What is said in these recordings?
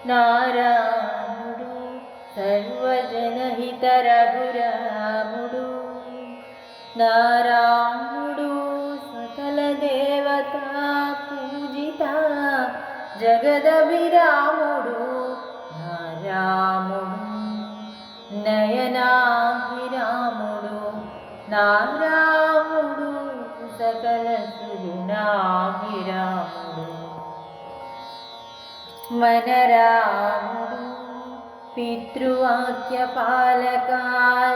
నారాయణుడు సర్వజనహిత రఘురాముడు. నారాయణుడు సకల దేవతా పూజిత జగదభిరాముడు. నారాముడు నయనాభిరాముడు. నారాముడు సకల సుగుణాభిరాముడు. మనరాముడు పితృవాక్య పాలక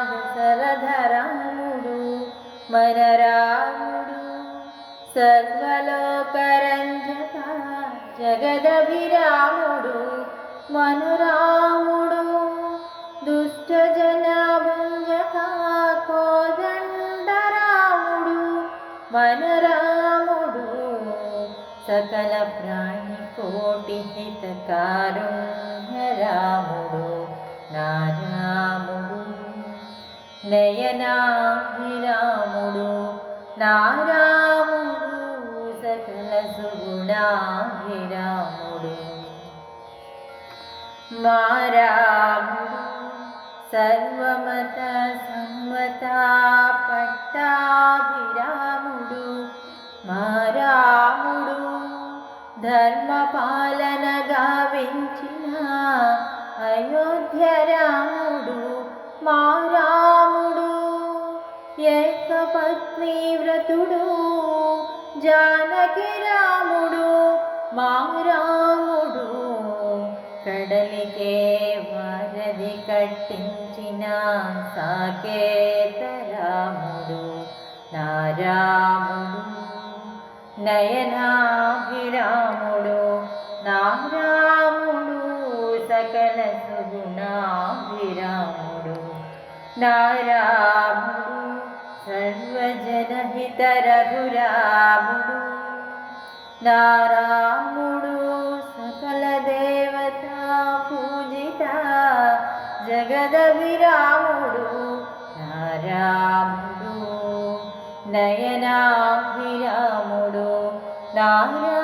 దశరథరాముడు. మనరాముడు సర్వలోకరంజక జగదభిరాముడు. మనురాముడు దుష్టజన భంజక కోదండరాముడు. మనరాముడు సకల ప్రాణి కోటి హితకారుణ్యరాముడు. నారాముడు నయనాభిరాముడు. నారాముడు సకల సుగుణాభిరాముడు. మారాముడు సర్వమత సమ్మత పట్టాభిరాముడు. మారాముడు ధర్మపాలన గావించిన అయోధ్యరాముడు. మారాముడు ఏకపత్ని వ్రతుడు జానకి రాముడు. మారాముడు కడలికే వారధి కట్టించిన సాకేతరాముడు. నారాముడు నయనాభిరాముడు. నారాముడు సకల సుగుణాభిరాముడు. నారాముడు సర్వజనహిత రఘురాముడు. నారాముడు సకల దేవతా పూజిత జగదభిరాముడు. నారాముడు నయనాభిరాముడు. నారాముడు